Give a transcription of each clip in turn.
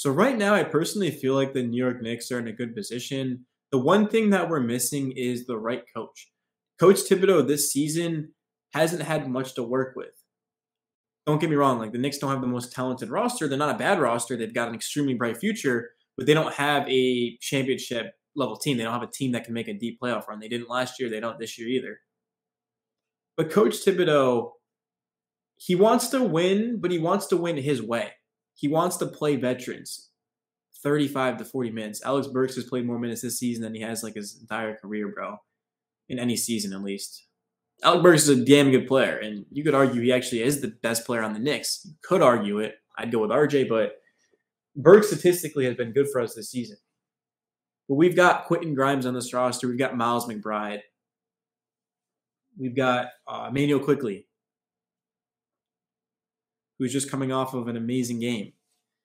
So right now, I personally feel like the New York Knicks are in a good position. The one thing that we're missing is the right coach. Coach Thibodeau this season hasn't had much to work with. Don't get me wrong, like the Knicks don't have the most talented roster. They're not a bad roster. They've got an extremely bright future, but they don't have a championship level team. They don't have a team that can make a deep playoff run. They didn't last year. They don't this year either. But Coach Thibodeau, he wants to win, but he wants to win his way. He wants to play veterans 35 to 40 minutes. Alex Burks has played more minutes this season than he has like his entire career, bro. In any season, at least. Alex Burks is a damn good player, and you could argue he actually is the best player on the Knicks. You could argue it. I'd go with RJ, but Burks statistically has been good for us this season. But we've got Quentin Grimes on this roster. We've got Miles McBride. We've got Emmanuel Quickley, who's just coming off of an amazing game.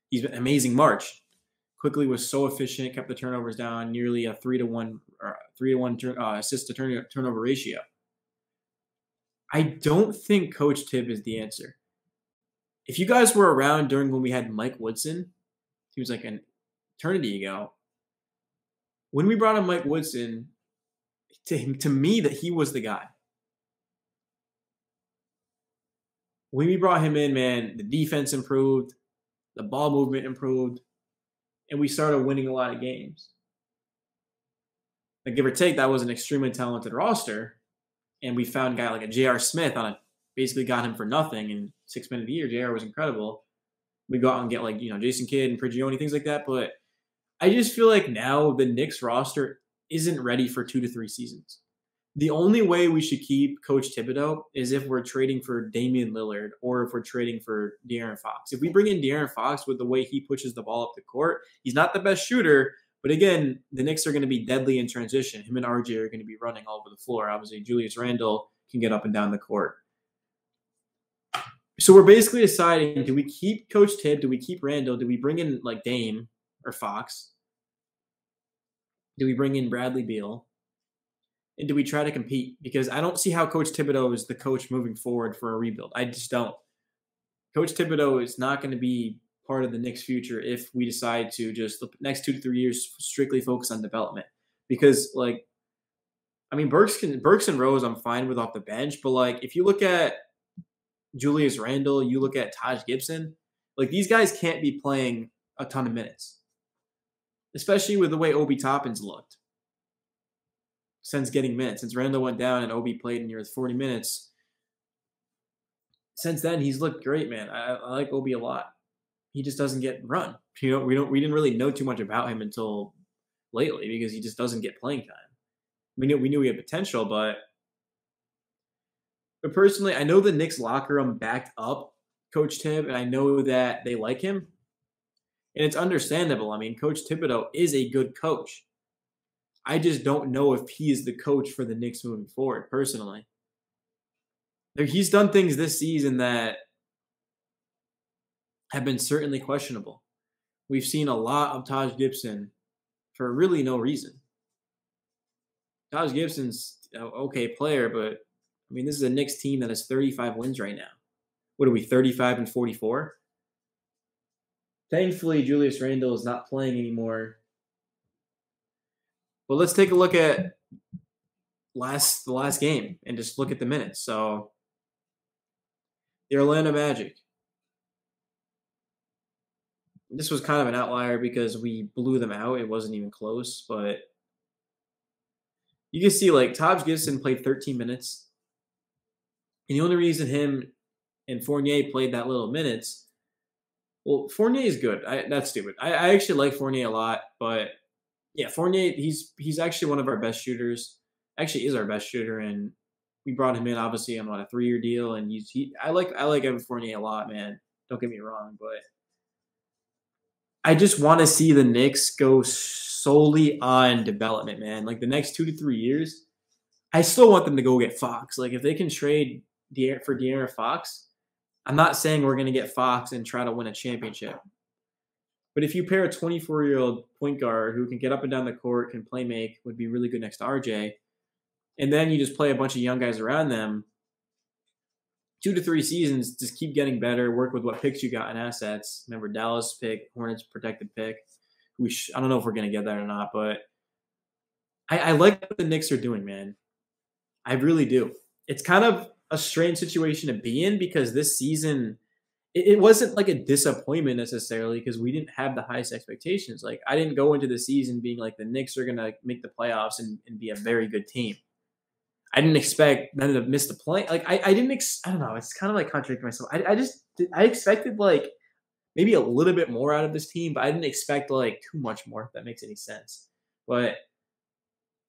He's been an amazing March. Quickly was so efficient, kept the turnovers down, nearly a 3-to-1 assist to turnover ratio. I don't think Coach Tibb is the answer. If you guys were around during when we had Mike Woodson, he was like an eternity ago. When we brought in Mike Woodson, to me, that he was the guy. When we brought him in, man, the defense improved, the ball movement improved, and we started winning a lot of games. Like, give or take, that was an extremely talented roster, and we found a guy like a J.R. Smith basically got him for nothing in 6 minutes a year. J.R. was incredible. We go out and get Jason Kidd and Prigioni, things like that. But I just feel like now the Knicks roster isn't ready for 2 to 3 seasons. The only way we should keep Coach Thibodeau is if we're trading for Damian Lillard or if we're trading for De'Aaron Fox. If we bring in De'Aaron Fox with the way he pushes the ball up the court, he's not the best shooter, but again, the Knicks are going to be deadly in transition. Him and RJ are going to be running all over the floor. Obviously, Julius Randle can get up and down the court. So we're basically deciding, do we keep Coach Tibb? Do we keep Randle? Do we bring in Dame or Fox? Do we bring in Bradley Beal? And do we try to compete? Because I don't see how Coach Thibodeau is the coach moving forward for a rebuild. I just don't. Coach Thibodeau is not going to be part of the Knicks' future if we decide to just the next 2 to 3 years strictly focus on development. Because, Burks and Rose I'm fine with off the bench, but if you look at Julius Randle, you look at Taj Gibson, these guys can't be playing a ton of minutes, especially with the way Obi Toppin's looked since getting minutes. Since Randle went down and Obi played in near 40 minutes, since then he's looked great, man. I like Obi a lot. He just doesn't get run. We didn't really know too much about him until lately because he just doesn't get playing time. We knew he had potential, but personally, I know the Knicks locker room backed up Coach Tibb, and I know that they like him, and it's understandable. Coach Thibodeau is a good coach. I just don't know if he is the coach for the Knicks moving forward, personally. He's done things this season that have been certainly questionable. We've seen a lot of Taj Gibson for really no reason. Taj Gibson's an okay player, but this is a Knicks team that has 35 wins right now. What are we, 35 and 44? Thankfully, Julius Randle is not playing anymore. But let's take a look at the last game and just look at the minutes. So, the Orlando Magic. This was kind of an outlier because we blew them out. It wasn't even close, but you can see Taj Gibson played 13 minutes. And the only reason him and Fournier played that little minutes, well, Fournier is good. That's stupid. I actually like Fournier a lot, but yeah, Fournier, he's actually one of our best shooters. Actually, is our best shooter, and we brought him in obviously on a 3-year deal. And I like Evan Fournier a lot, man. Don't get me wrong, but I just want to see the Knicks go solely on development, man. The next 2 to 3 years, I still want them to go get Fox. If they can trade for De'Aaron Fox, I'm not saying we're going to get Fox and try to win a championship. But if you pair a 24-year-old point guard who can get up and down the court, can play make, would be really good next to RJ, and then you just play a bunch of young guys around them, 2 to 3 seasons, just keep getting better, work with what picks you got in assets. Remember, Dallas pick, Hornets protected pick. I don't know if we're going to get that or not, but I like what the Knicks are doing, man. I really do. It's kind of a strange situation to be in because this season, it wasn't like a disappointment necessarily because we didn't have the highest expectations. Like, I didn't go into the season being like the Knicks are going to make the playoffs and be a very good team. I didn't expect them to miss the play. Like, I didn't I don't know. It's kind of like contradicting myself. I expected like maybe a little bit more out of this team, but I didn't expect like too much more, if that makes any sense. But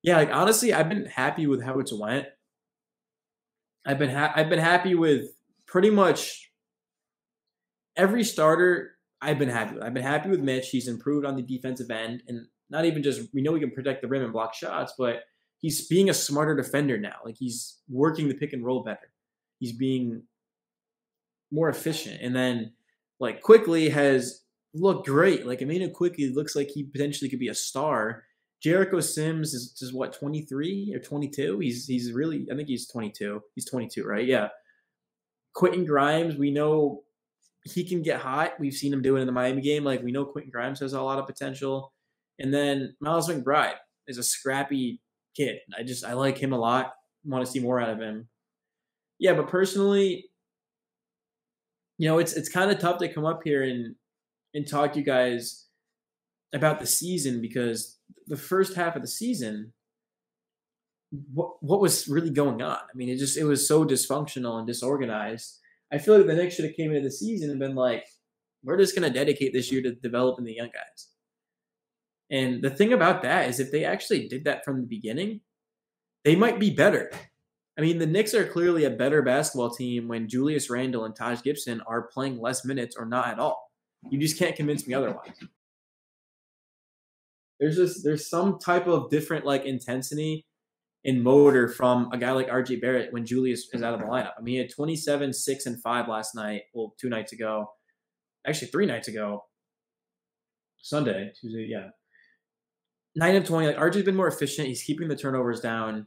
yeah, like honestly, I've been happy with how it's went. I've been happy with pretty much every starter. I've been happy with. I've been happy with Mitch. He's improved on the defensive end, and not even just we know he can protect the rim and block shots, but he's being a smarter defender now. Like he's working the pick and roll better. He's being more efficient, and then like Quickly has looked great. Like Emmanuel Quickly looks like he potentially could be a star. Jericho Sims is what, 23 or 22? He's really, I think he's 22. He's 22, right? Yeah. Quentin Grimes, we know he can get hot. We've seen him do it in the Miami game. Like we know Quentin Grimes has a lot of potential. And then Miles McBride is a scrappy kid. I like him a lot. Want to see more out of him. Yeah, but personally, it's kind of tough to come up here and talk to you guys about the season because the first half of the season, what was really going on? I mean, it was so dysfunctional and disorganized. I feel like the Knicks should have came into the season and been like, we're just going to dedicate this year to developing the young guys. And the thing about that is if they actually did that from the beginning, they might be better. I mean, the Knicks are clearly a better basketball team when Julius Randle and Taj Gibson are playing less minutes or not at all. You just can't convince me otherwise. There's some type of different like intensity and motor from a guy like RJ Barrett when Julius is out of the lineup. I mean, he had 27, 6, and 5 last night. Well, 2 nights ago. Actually, 3 nights ago. Sunday, Tuesday, yeah. 9 of 20. Like RJ's been more efficient. He's keeping the turnovers down.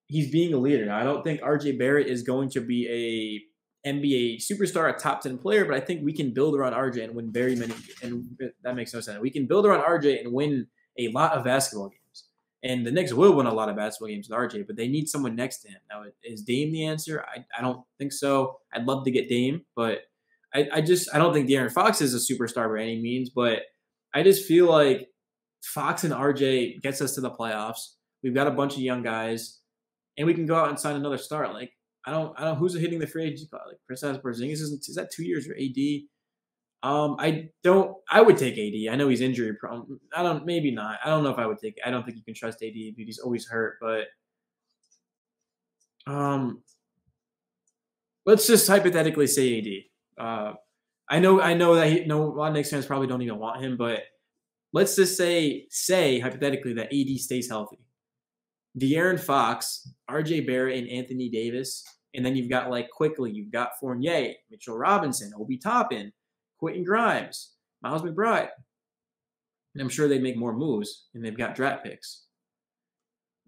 He's being a leader. Now, I don't think RJ Barrett is going to be a NBA superstar, a top 10 player, but I think we can build around RJ and win very many. And that makes no sense. We can build around RJ and win a lot of basketball games. And the Knicks will win a lot of basketball games with RJ, but they need someone next to him. Now, is Dame the answer? I don't think so. I'd love to get Dame, but I don't think De'Aaron Fox is a superstar by any means, but I just feel like Fox and RJ gets us to the playoffs. We've got a bunch of young guys, and we can go out and sign another star. Like, I don't who's hitting the free agency call? Like Kristaps Porzingis is that 2 years for AD? I would take AD. I know he's injury prone. Maybe not. I don't know if I would take it. I don't think you can trust AD. He's always hurt, but let's just hypothetically say AD. I know that a lot of Knicks fans probably don't even want him, but let's just say hypothetically that AD stays healthy. De'Aaron Fox, RJ Barrett, and Anthony Davis, and then you've got like Quickly, you've got Fournier, Mitchell Robinson, Obi Toppin, Quentin Grimes, Miles McBride. And I'm sure they'd make more moves, and they've got draft picks.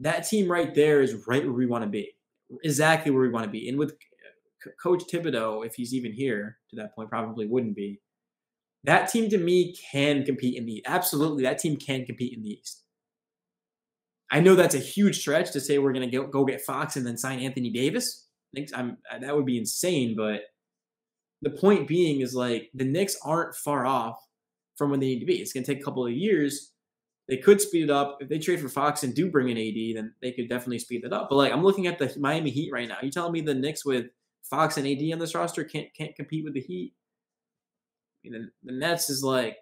That team right there is right where we want to be. Exactly where we want to be. And with Coach Thibodeau, if he's even here to that point, probably wouldn't be. That team to me can compete in the absolutely. That team can compete in the East. I know that's a huge stretch to say we're going to go get Fox and then sign Anthony Davis. That would be insane, but the point being is like the Knicks aren't far off from when they need to be. It's going to take a couple of years. They could speed it up. If they trade for Fox and do bring in AD, then they could definitely speed it up. But like I'm looking at the Miami Heat right now. You telling me the Knicks with Fox and AD on this roster can't compete with the Heat? I mean, the Nets is like,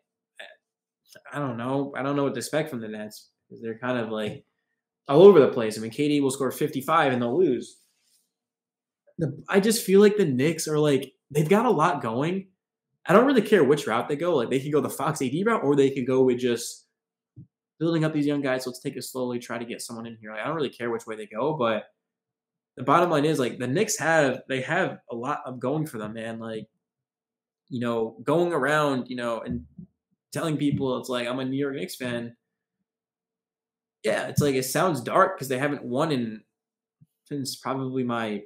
I don't know. I don't know what to expect from the Nets because they're kind of like all over the place. I mean, KD will score 55 and they'll lose. I just feel like the Knicks are like, they've got a lot going. I don't really care which route they go. Like they could go the Fox AD route or they could go with just building up these young guys. So let's take it slowly, try to get someone in here. Like, I don't really care which way they go, but the bottom line is like the Knicks have a lot of going for them, man. Like, going around, and telling people it's like I'm a New York Knicks fan. Yeah, it's like it sounds dark because they haven't won since probably I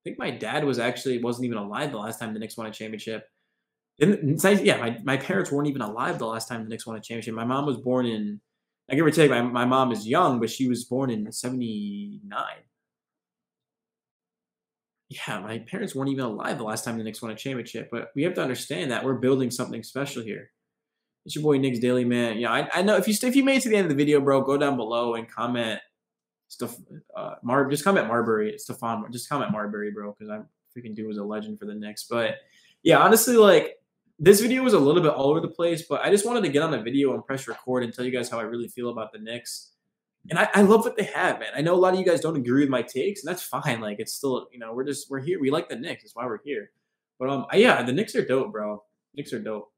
think my dad wasn't even alive the last time the Knicks won a championship. And yeah, my parents weren't even alive the last time the Knicks won a championship. My mom was born in, I give or take, my mom is young, but she was born in 79. Yeah, my parents weren't even alive the last time the Knicks won a championship. But we have to understand that we're building something special here. It's your boy Knicks Daily, man. Yeah, I know if you made it to the end of the video, bro, go down below and comment stuff. Just comment Marbury, Stefan. Just comment Marbury, bro, because I freaking dude was a legend for the Knicks. But yeah, honestly, like this video was a little bit all over the place, but I just wanted to get on a video and press record and tell you guys how I really feel about the Knicks. And I love what they have, man. I know a lot of you guys don't agree with my takes, and that's fine. Like it's still, we're here. We like the Knicks. That's why we're here. But yeah, the Knicks are dope, bro. Knicks are dope.